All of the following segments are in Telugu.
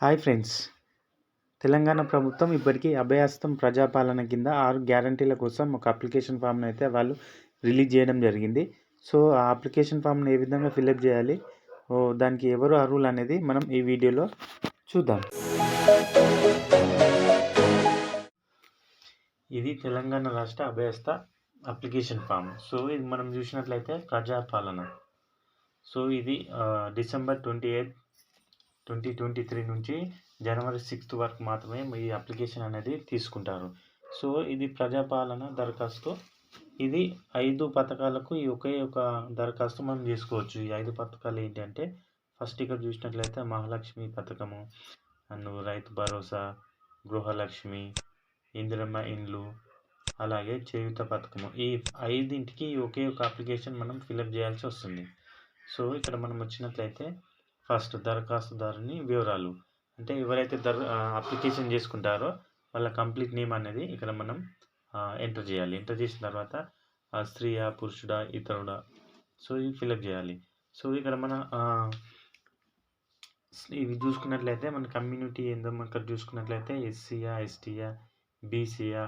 Hi friends. తెలంగాణ ప్రభుత్వం ఇప్పటికీ అభయహస్తం ప్రజాపాలన కింద 6 గ్యారంటీల కోసం ఒక అప్లికేషన్ ఫామ్‌ని అయితే వాళ్ళు రిలీజ్ చేయడం జరిగింది. సో, ఆ అప్లికేషన్ ఫామ్‌ని ఏ విధంగా ఫిలప్ చేయాలి, దానికి ఎవరు అర్హులు అనేది మనం ఈ వీడియోలో చూద్దాం. ఇది తెలంగాణ రాష్ట్ర అభయహస్త అప్లికేషన్ ఫామ్. సో, ఇది మనం చూసినట్లయితే ప్రజాపాలన. సో, ఇది డిసెంబర్ 28, 2023 నుంచి జనవరి 6 వరకు మాత్రమే ఈ అప్లికేషన్ అనేది తీసుకుంటారు. సో, ఇది ప్రజాపాలన దరఖాస్తు. ఇది 5 పథకాలకు ఈ ఒకే ఒక దరఖాస్తు మనం చేసుకోవచ్చు. ఈ 5 పథకాలు ఏంటంటే, ఫస్ట్ ఇక్కడ చూసినట్లయితే మహాలక్ష్మి పథకము, అండ్ రైతు భరోసా, గృహలక్ష్మి, ఇందిరమ్మ ఇండ్లు, అలాగే చేయూత పథకము. ఈ 5ంటికి ఒకే ఒక అప్లికేషన్ మనం ఫిలప్ చేయాల్సి వస్తుంది. సో, ఇక్కడ మనం వచ్చినట్లయితే ఫస్ట్ దరఖాస్తుదారుని వివరాలు, అంటే ఎవరైతే అప్లికేషన్ చేసుకుంటారో వాళ్ళ కంప్లీట్ నేమ్ అనేది ఇక్కడ మనం ఎంటర్ చేయాలి. ఎంటర్ చేసిన తర్వాత స్త్రీయా, పురుషుడా, ఇతరుడా, సో ఇవి ఫిలప్ చేయాలి. సో, ఇక్కడ మన ఇవి చూసుకున్నట్లయితే మన కమ్యూనిటీ ఏందో మనం ఇక్కడ చూసుకున్నట్లయితే ఎస్సీయా, ఎస్టీయా, బీసీయా,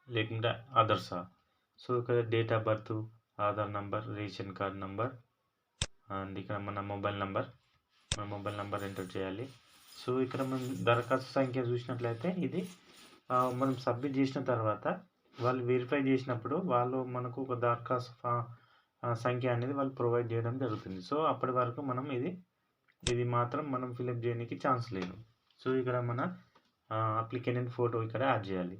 లేకుంటే అదర్సా. సో, ఇక్కడ date of birth, Aadhaar number, ration card number, and ఇక్కడ మన మొబైల్ నంబర్ ఎంటర్ చేయాలి. సో, ఇక్కడ మనం దరఖాస్తు సంఖ్య చూసినట్లయితే ఇది మనం సబ్మిట్ చేసిన తర్వాత వాళ్ళు వెరిఫై చేసినప్పుడు వాళ్ళు మనకు ఒక దరఖాస్తు సంఖ్య అనేది వాళ్ళు ప్రొవైడ్ చేయడం జరుగుతుంది. సో, అప్పటి వరకు మనం ఇది మాత్రం మనం ఫిలప్ చేయడానికి ఛాన్స్ లేదు. సో, ఇక్కడ మన అప్లికెంట్ ఫోటో ఇక్కడ యాడ్ చేయాలి.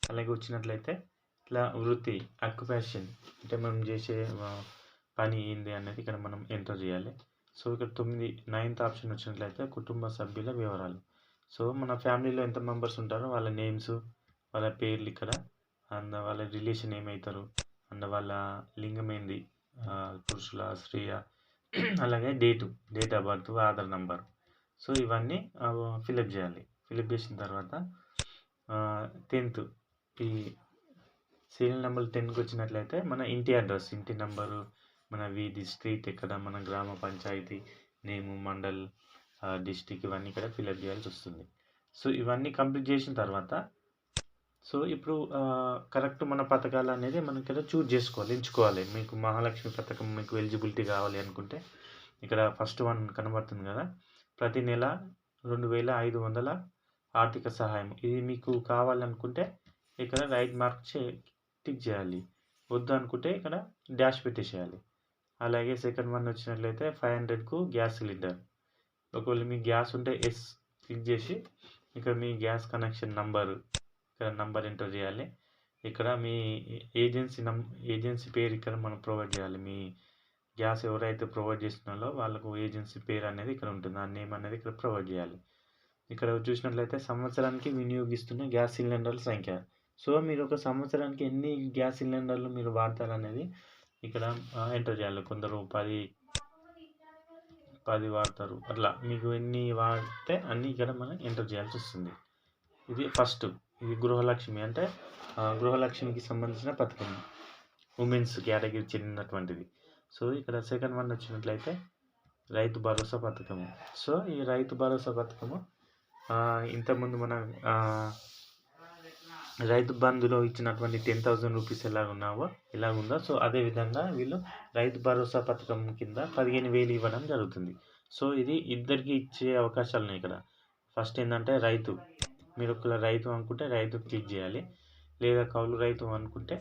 అలాగే వచ్చినట్లయితే ఇట్లా వృత్తి, ఆక్యుపేషన్, అంటే మనం చేసే పని ఏంది అనేది ఇక్కడ మనం ఎంటర్ చేయాలి. సో, ఇక్కడ 9th ఆప్షన్ వచ్చినట్లయితే కుటుంబ సభ్యుల వివరాలు. సో, మన ఫ్యామిలీలో ఎంత మెంబర్స్ ఉంటారో వాళ్ళ నేమ్స్, వాళ్ళ పేర్లు ఇక్కడ, అండ్ వాళ్ళ రిలేషన్ ఏమవుతారు, అండ్ వాళ్ళ లింగం ఏంది, పురుషుల, స్త్రీయా, అలాగే date of birth, Aadhaar number. So, ఇవన్నీ ఫిలప్ చేయాలి. ఫిలప్ చేసిన తర్వాత 10th ఈ సీరియల్ నెంబర్ 10కి వచ్చినట్లయితే మన ఇంటి అడ్రస్, ఇంటి నెంబరు, మన వీధి, స్ట్రీట్ ఎక్కడ, మన గ్రామ పంచాయతీ నేము, మండల్, డిస్టిక్, ఇవన్నీ ఇక్కడ ఫిలప్ చేయాల్సి వస్తుంది. సో, ఇవన్నీ కంప్లీట్ చేసిన తర్వాత సో ఇప్పుడు కరెక్ట్ మన పథకాలు అనేది మనం ఇక్కడ ఎంచుకోవాలి. మీకు మహాలక్ష్మి పథకం మీకు ఎలిజిబిలిటీ కావాలి అనుకుంటే ఇక్కడ ఫస్ట్ వన్ కనబడుతుంది కదా, ప్రతి నెల 2500 ఆర్థిక సహాయం. ఇది మీకు కావాలనుకుంటే ఇక్కడ రైట్ మార్క్ టిక్ చేయాలి. వద్దు అనుకుంటే ఇక్కడ డాష్ పెట్టేసేయాలి. అలాగే సెకండ్ వన్ వచ్చినట్లయితే 500కు గ్యాస్ సిలిండర్. ఒకవేళ మీ గ్యాస్ ఉంటే ఎస్ క్లిక్ చేసి ఇక్కడ మీ గ్యాస్ కనెక్షన్ నంబరు, ఇక్కడ నంబర్ ఎంటర్ చేయాలి. ఇక్కడ మీ ఏజెన్సీ పేరు ఇక్కడ మనం ప్రొవైడ్ చేయాలి. మీ గ్యాస్ ఎవరైతే ప్రొవైడ్ చేస్తున్నారో వాళ్ళకు ఏజెన్సీ పేరు అనేది ఇక్కడ ఉంటుంది. ఆ నేమ్ అనేది ఇక్కడ ప్రొవైడ్ చేయాలి. ఇక్కడ చూసినట్లయితే సంవత్సరానికి వినియోగిస్తున్న గ్యాస్ సిలిండర్ల సంఖ్య. సో, మీరు ఒక సంవత్సరానికి ఎన్ని గ్యాస్ సిలిండర్లు మీరు వాడతారనేది ఇక్కడ ఎంటర్ చేయాలి. కొందరు 10 వాడతారు, అట్లా మీకు ఎన్ని వాడితే అన్నీ ఇక్కడ మనం ఎంటర్ చేయాల్సి వస్తుంది. ఇది ఫస్ట్. ఇది గృహలక్ష్మి, అంటే గృహలక్ష్మికి సంబంధించిన పథకం, ఉమెన్స్ కేటగిరీ చెందినటువంటిది. సో, ఇక్కడ సెకండ్ వన్ వచ్చినట్లయితే రైతు భరోసా పథకము. సో, ఈ రైతు భరోసా పథకము ఇంతకుముందు మన రైతు బంధులో ఇచ్చినటువంటి 10,000 రూపీస్ ఎలాగుందో సో అదేవిధంగా వీళ్ళు రైతు భరోసా పథకం కింద 15,000 ఇవ్వడం జరుగుతుంది. సో, ఇది ఇద్దరికి ఇచ్చే అవకాశాలు ఉన్నాయి ఇక్కడ. ఫస్ట్ ఏంటంటే మీరు ఒకవేళ రైతు అనుకుంటే రైతు క్లిక్ చేయాలి. లేదా కౌలు రైతు అనుకుంటే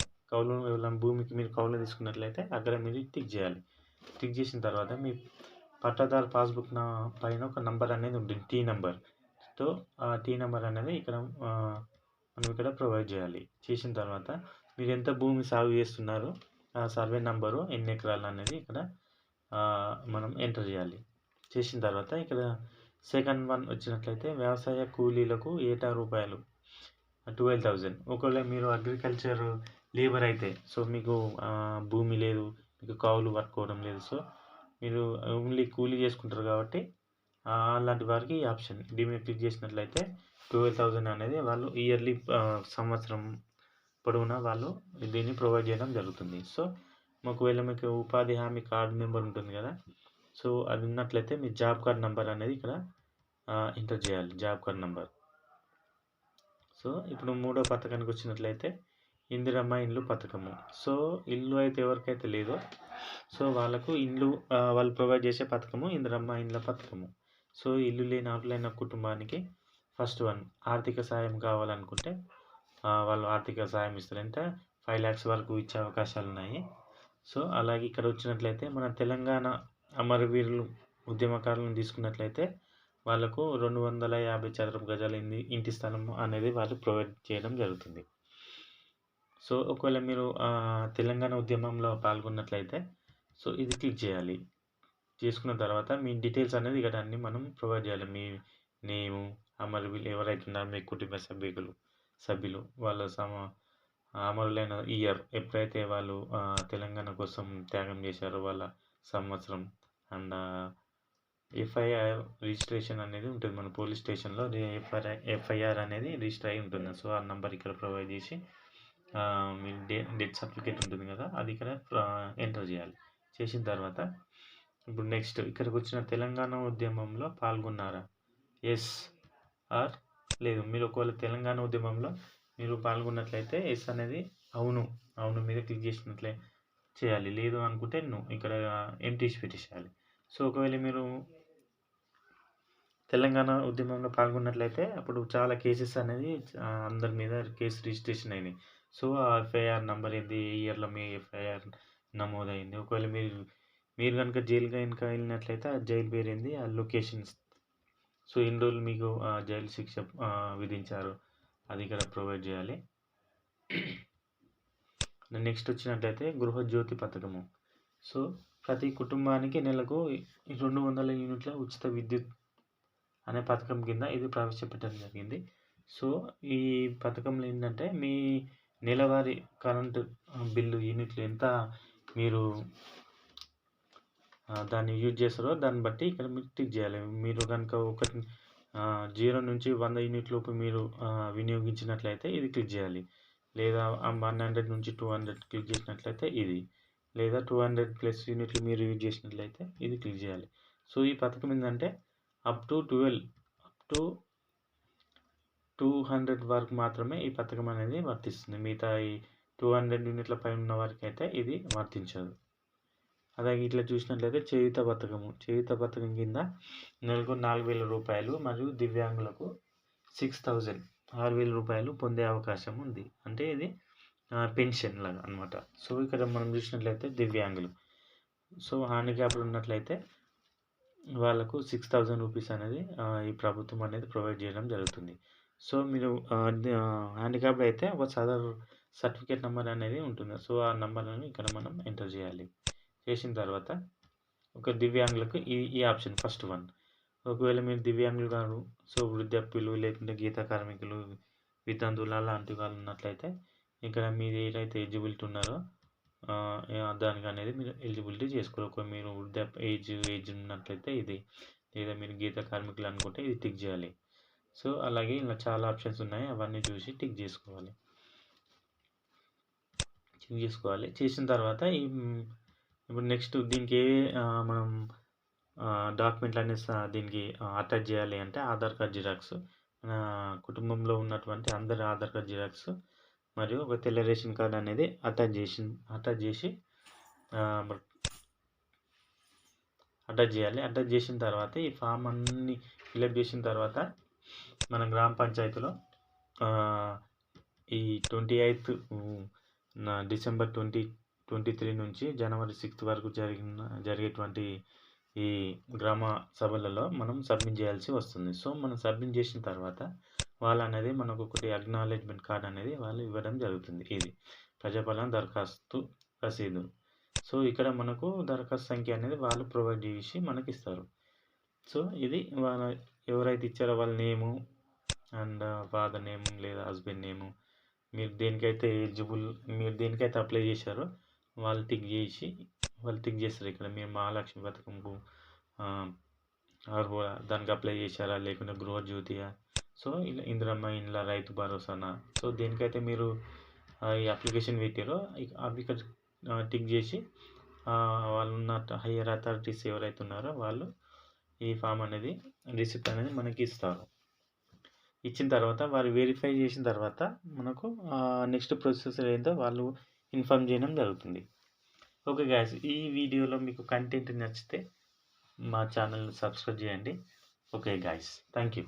భూమికి మీరు కౌలు తీసుకున్నట్లయితే అక్కడ మీరు టిక్ చేయాలి. టిక్ చేసిన తర్వాత మీ పట్టాదారు పాస్బుక్ పైన ఒక నంబర్ అనేది ఉంటుంది, టీ నెంబర్. సో, ఆ టీ నెంబర్ అనేది ఇక్కడ మనం ఇక్కడ ప్రొవైడ్ చేయాలి. చేసిన తర్వాత మీరు ఎంత భూమి సాగు చేస్తున్నారో ఆ సర్వే నంబరు, ఎన్ని ఎకరాలు అనేది ఇక్కడ మనం ఎంటర్ చేయాలి. చేసిన తర్వాత ఇక్కడ సెకండ్ వన్ వచ్చినట్లయితే వ్యవసాయ కూలీలకు ఏటా రూపాయలు 12,000. ఒకవేళ మీరు అగ్రికల్చర్ లేబర్ అయితే, సో మీకు భూమి లేదు, మీకు కౌలు పట్టుకోవడం లేదు, సో మీరు ఓన్లీ కూలీ చేసుకుంటారు కాబట్టి అలాంటి వారికి ఈ ఆప్షన్ దీన్ని క్లిక్ చేసినట్లయితే 12,000 అనేది వాళ్ళు ఇయర్లీ సంవత్సరం పొడవునా వాళ్ళు దీన్ని ప్రొవైడ్ చేయడం జరుగుతుంది. సో, ఒకవేళ మీకు ఉపాధి హామీ కార్డు నెంబర్ ఉంటుంది కదా, సో అది ఉన్నట్లయితే మీ జాబ్ కార్డ్ నెంబర్ అనేది ఇక్కడ ఎంటర్ చేయాలి జాబ్ కార్డ్ నంబర్. సో ఇప్పుడు మూడో పథకానికి వచ్చినట్లయితే ఇందిరమ్మ ఇండ్లు పథకము. సో ఇల్లు అయితే ఎవరికైతే లేదో సో వాళ్ళకు ఇండ్లు వాళ్ళు ప్రొవైడ్ చేసే పథకము ఇందిరమ్మ ఇండ్ల పథకము. సో ఇల్లు లేని అర్హులైన కుటుంబానికి ఫస్ట్ వన్ ఆర్థిక సాయం కావాలనుకుంటే వాళ్ళు ఆర్థిక సాయం ఇస్తారంటే 5 lakhs వరకు ఇచ్చే అవకాశాలు ఉన్నాయి. సో అలాగే ఇక్కడ వచ్చినట్లయితే మన తెలంగాణ అమరవీరులు ఉద్యమకారులను తీసుకున్నట్లయితే వాళ్ళకు 250 చదరపు గజాల ఇంటి స్థలం అనేది వాళ్ళు ప్రొవైడ్ చేయడం జరుగుతుంది. సో ఒకవేళ మీరు తెలంగాణ ఉద్యమంలో పాల్గొన్నట్లయితే సో ఇది క్లిక్ చేయాలి. చేసుకున్న తర్వాత మీ డీటెయిల్స్ అనేది ఇక్కడ అన్నీ మనం ప్రొవైడ్ చేయాలి. మీ నేము, అమరవీరులు ఎవరైతే ఉన్నారో మీ కుటుంబ సభ్యులు వాళ్ళ అమరులైన ఇయర్ ఎప్పుడైతే వాళ్ళు తెలంగాణ కోసం త్యాగం చేశారో వాళ్ళ సంవత్సరం అండ్ ఎఫ్ఐఆర్ రిజిస్ట్రేషన్ అనేది ఉంటుంది. మన పోలీస్ స్టేషన్లో ఎఫ్ఐఆర్ అనేది రిజిస్టర్ అయి ఉంటుంది. సో ఆ నెంబర్ ఇక్కడ ప్రొవైడ్ చేసి మీ డెత్ సర్టిఫికేట్ ఉంటుంది కదా అది ఇక్కడ ఎంటర్ చేయాలి. చేసిన తర్వాత ఇప్పుడు నెక్స్ట్ ఇక్కడికి వచ్చిన తెలంగాణ ఉద్యమంలో పాల్గొన్నారా, ఎస్ ఆర్ లేదు. మీరు ఒకవేళ తెలంగాణ ఉద్యమంలో మీరు పాల్గొన్నట్లయితే ఎస్ అనేది అవును మీద క్లిక్ చేసినట్లే చేయాలి. లేదు అనుకుంటే నో ఇక్కడ ఎంటీ పెట్టేసేయాలి. సో ఒకవేళ మీరు తెలంగాణ ఉద్యమంలో పాల్గొన్నట్లయితే అప్పుడు చాలా కేసెస్ అనేది అందరి మీద కేసు రిజిస్ట్రేషన్ అయినాయి. సో ఆ ఎఫ్ఐఆర్ నెంబర్ ఏంది, ఏ ఇయర్లో మీ ఎఫ్ఐఆర్ నమోదైంది, ఒకవేళ మీరు కనుక జైలు కనుక వెళ్ళినట్లయితే ఆ జైలు పేరు ఏంది, ఆ లొకేషన్స్, సో ఎన్ని రోజులు మీకు జైలు శిక్ష విధించారు అది ఇక్కడ ప్రొవైడ్ చేయాలి. నెక్స్ట్ వచ్చినట్లయితే గృహజ్యోతి పథకము. సో ప్రతి కుటుంబానికి నెలకు 200 యూనిట్ల ఉచిత విద్యుత్ అనే పథకం కింద ఇది ప్రవేశపెట్టడం జరిగింది. సో ఈ పథకంలో ఏంటంటే మీ నెలవారీ కరెంటు బిల్లు యూనిట్లు ఎంత మీరు దాన్ని యూజ్ చేస్తారో దాన్ని బట్టి ఇక్కడ మీరు టిక్ చేయాలి. మీరు కనుక 0 నుంచి 100 యూనిట్ లోపు మీరు వినియోగించినట్లయితే ఇది క్లిక్ చేయాలి. లేదా 100 నుంచి 200 క్లిక్ చేసినట్లయితే ఇది, లేదా 200+ యూనిట్లు మీరు యూజ్ చేసినట్లయితే ఇది క్లిక్ చేయాలి. సో ఈ పథకం ఏంటంటే అప్ టు 200 వరకు మాత్రమే ఈ పథకం అనేది వర్తిస్తుంది. మిగతా ఈ 200 యూనిట్ల పైన ఉన్న వారికి అయితే ఇది వర్తించదు. అలాగే ఇట్లా చూసినట్లయితే చేయూత పథకం కింద నెలకు 4,000 రూపాయలు మరియు దివ్యాంగులకు 6,000 రూపాయలు పొందే అవకాశం ఉంది. అంటే ఇది పెన్షన్ లాగా అనమాట. సో ఇక్కడ మనం చూసినట్లయితే దివ్యాంగులు, సో హ్యాండిక్యాప్డ్ ఉన్నట్లయితే వాళ్ళకు 6,000 రూపీస్ అనేది ఈ ప్రభుత్వం అనేది ప్రొవైడ్ చేయడం జరుగుతుంది. సో మీరు హ్యాండిక్యాప్డ్ అయితే ఒక సర్టిఫికేట్ నెంబర్ అనేది ఉంటుంది. సో ఆ నెంబర్ని ఇక్కడ మనం ఎంటర్ చేయాలి. చేసిన తర్వాత ఒక దివ్యాంగులకు ఈ ఆప్షన్ ఫస్ట్ వన్. ఒకవేళ మీరు దివ్యాంగులు గారు, సో వృద్ధాప్యులు లేకుంటే గీత కార్మికులు, వితంతువులు అలాంటి వాళ్ళు ఉన్నట్లయితే ఇక్కడ మీరు ఏదైతే ఎలిజిబిలిటీ ఉన్నారో దానికి అనేది మీరు ఎలిజిబిలిటీ చేసుకోవాలి. ఒకవేళ మీరు ఏజ్ ఉన్నట్లయితే ఇది, లేదా మీరు గీత కార్మికులు అనుకుంటే ఇది టిక్ చేయాలి. సో అలాగే ఇలా చాలా ఆప్షన్స్ ఉన్నాయి, అవన్నీ చూసి టిక్ చేసుకోవాలి. చేసిన తర్వాత ఇప్పుడు నెక్స్ట్ దీనికి మనం డాక్యుమెంట్లు అనేది దీనికి అటాచ్ చేయాలి అంటే ఆధార్ కార్డ్ జిరాక్స్, మన కుటుంబంలో ఉన్నటువంటి అందరి ఆధార్ కార్డ్ జిరాక్స్ మరియు ఒక తెల్ల రేషన్ కార్డ్ అనేది అటాచ్ చేయాలి. అటాచ్ చేసిన తర్వాత ఈ ఫామ్ అన్ని ఫిలప్ చేసిన తర్వాత మన గ్రామ పంచాయతీలో ఈ 28th డిసెంబర్ 2023 నుంచి జనవరి 6th వరకు జరిగేటువంటి ఈ గ్రామ సభలలో మనం సబ్మిట్ చేయాల్సి వస్తుంది. సో మనం సబ్మిట్ చేసిన తర్వాత వాళ్ళు అనేది మనకు ఒకటి అక్నాలెడ్జ్మెంట్ కార్డ్ అనేది వాళ్ళు ఇవ్వడం జరుగుతుంది. ఇది ప్రజాపాలన దరఖాస్తు రసీదు. సో ఇక్కడ మనకు దరఖాస్తు సంఖ్య అనేది వాళ్ళు ప్రొవైడ్ చేసి మనకి ఇస్తారు. సో ఇది వాళ్ళ ఎవరైతే ఇచ్చారో వాళ్ళ నేము అండ్ ఫాదర్ నేమ్ లేదా హస్బెండ్ నేము, మీరు దేనికైతే ఎలిజిబుల్, మీరు దేనికైతే అప్లై చేశారో వాళ్ళు టిక్ చేస్తారు. ఇక్కడ మీరు మహాలక్ష్మి పథకంకు దానికి అప్లై చేశారా, లేకుంటే గృహజ్యోతియా, సో ఇలా ఇందిరమ్మ ఇండ్ల రైతు భరోసానా, సో దేనికైతే మీరు ఈ అప్లికేషన్ పెట్టారో అవి ఇక్కడ టిక్ చేసి వాళ్ళు ఉన్న హయ్యర్ అథారిటీస్ ఎవరైతే ఉన్నారో వాళ్ళు ఈ ఫామ్ అనేది రిసిప్ట్ అనేది మనకి ఇస్తారు. ఇచ్చిన తర్వాత వారు వెరిఫై చేసిన తర్వాత మనకు నెక్స్ట్ ప్రొసెసర్ ఏందో వాళ్ళు ఇన్ఫార్మ్ చేయడం జరుగుతుంది. ఓకే గాయ్స్, ఈ వీడియోలో మీకు కంటెంట్ నచ్చితే మా ఛానల్ని సబ్స్క్రైబ్ చేయండి. Okay guys, thank you.